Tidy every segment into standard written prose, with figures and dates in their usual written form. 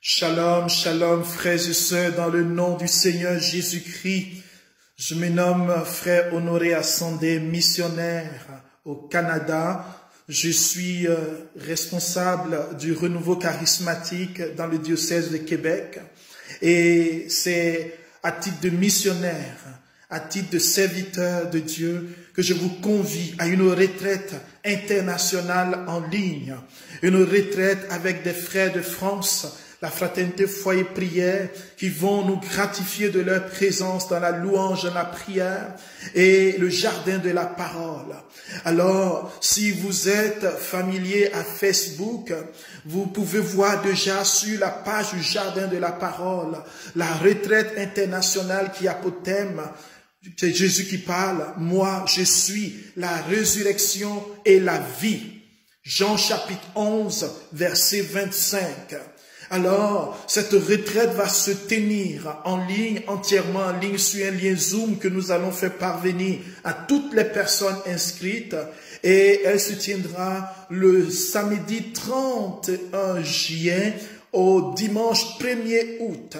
Shalom, shalom, frères et sœurs, dans le nom du Seigneur Jésus-Christ. Je me nomme frère Honoré Assandé, missionnaire au Canada. Je suis responsable du renouveau charismatique dans le diocèse de Québec. Et c'est à titre de missionnaire, à titre de serviteur de Dieu, que je vous convie à une retraite internationale en ligne. Une retraite avec des frères de France, la fraternité Foyer Prière, qui vont nous gratifier de leur présence dans la louange, dans la prière et le jardin de la parole. Alors, si vous êtes familier à Facebook, vous pouvez voir déjà sur la page du jardin de la parole, la retraite internationale qui a pour thème, c'est Jésus qui parle, moi je suis la résurrection et la vie. Jean chapitre 11, verset 25. Alors, cette retraite va se tenir en ligne, entièrement en ligne, sur un lien Zoom que nous allons faire parvenir à toutes les personnes inscrites. Et elle se tiendra le samedi 31 juin au dimanche 1er août.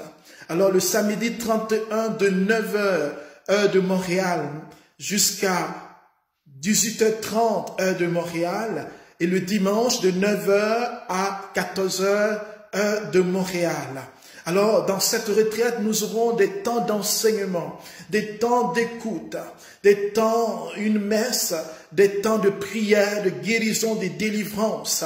Alors, le samedi 31 de 9h, heure de Montréal, jusqu'à 18h30, heure de Montréal. Et le dimanche de 9h à 14h, heure de Montréal. Alors, dans cette retraite, nous aurons des temps d'enseignement, des temps d'écoute, des temps, une messe, des temps de prière, de guérison, de délivrance.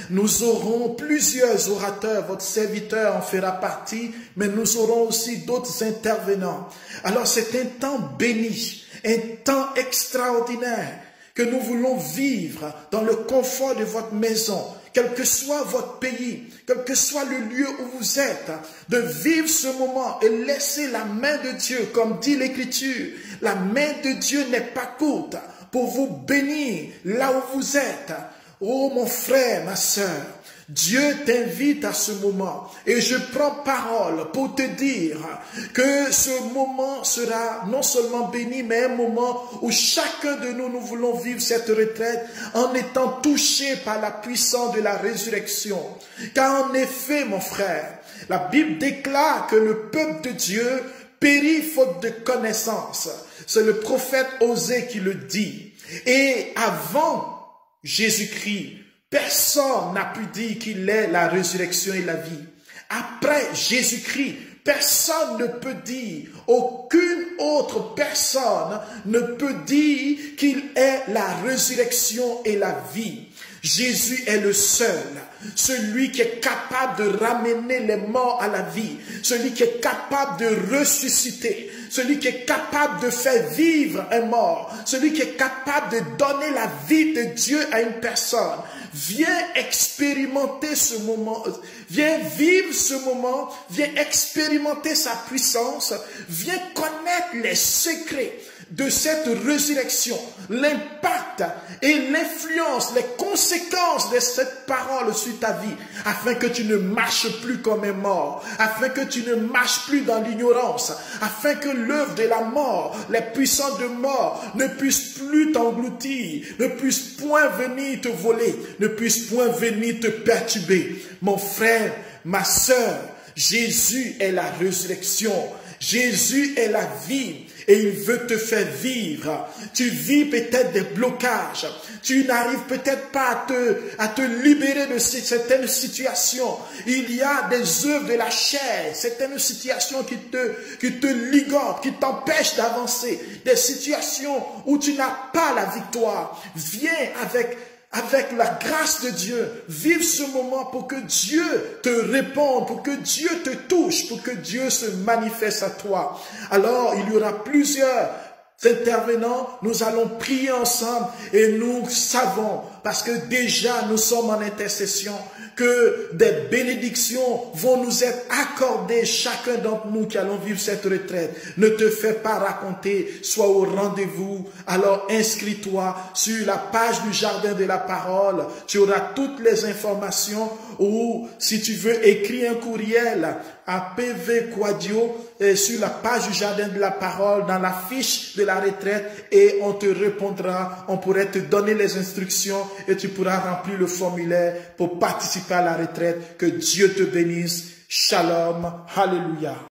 Nous aurons plusieurs orateurs, votre serviteur en fera partie, mais nous aurons aussi d'autres intervenants. Alors, c'est un temps béni, un temps extraordinaire que nous voulons vivre dans le confort de votre maison, quel que soit votre pays, quel que soit le lieu où vous êtes, de vivre ce moment et laisser la main de Dieu, comme dit l'Écriture, la main de Dieu n'est pas courte pour vous bénir là où vous êtes. Oh mon frère, ma sœur, Dieu t'invite à ce moment et je prends parole pour te dire que ce moment sera non seulement béni, mais un moment où chacun de nous, nous voulons vivre cette retraite en étant touché par la puissance de la résurrection. Car en effet, mon frère, la Bible déclare que le peuple de Dieu périt faute de connaissance. C'est le prophète Osée qui le dit. Et avant Jésus-Christ, personne n'a pu dire qu'il est la résurrection et la vie. Après Jésus-Christ, personne ne peut dire, aucune autre personne ne peut dire qu'il est la résurrection et la vie. Jésus est le seul, celui qui est capable de ramener les morts à la vie, celui qui est capable de ressusciter, celui qui est capable de faire vivre un mort, celui qui est capable de donner la vie de Dieu à une personne. Viens expérimenter ce moment, viens vivre ce moment, viens expérimenter sa puissance, viens connaître les secrets de cette résurrection, l'impact et l'influence, les conséquences de cette parole sur ta vie, afin que tu ne marches plus comme un mort, afin que tu ne marches plus dans l'ignorance, afin que l'œuvre de la mort, les puissances de mort ne puissent plus t'engloutir, ne puissent point venir te voler, ne puissent point venir te perturber. Mon frère, ma sœur, Jésus est la résurrection, Jésus est la vie. Et il veut te faire vivre. Tu vis peut-être des blocages. Tu n'arrives peut-être pas à te libérer de certaines situations. Il y a des œuvres de la chair, certaines situations qui te ligotent, qui t'empêchent d'avancer. Des situations où tu n'as pas la victoire. Viens avec la grâce de Dieu, vive ce moment pour que Dieu te réponde, pour que Dieu te touche, pour que Dieu se manifeste à toi. Alors, il y aura plusieurs intervenants, nous allons prier ensemble et nous savons, parce que déjà nous sommes en intercession, que des bénédictions vont nous être accordées, chacun d'entre nous qui allons vivre cette retraite. Ne te fais pas raconter, sois au rendez-vous. Alors inscris-toi sur la page du jardin de la parole. Tu auras toutes les informations, ou si tu veux, écris un courriel à PV Quadio sur la page du jardin de la parole, dans la fiche de la retraite, et on te répondra, on pourrait te donner les instructions et tu pourras remplir le formulaire pour participer à la retraite. Que Dieu te bénisse. Shalom. Alléluia.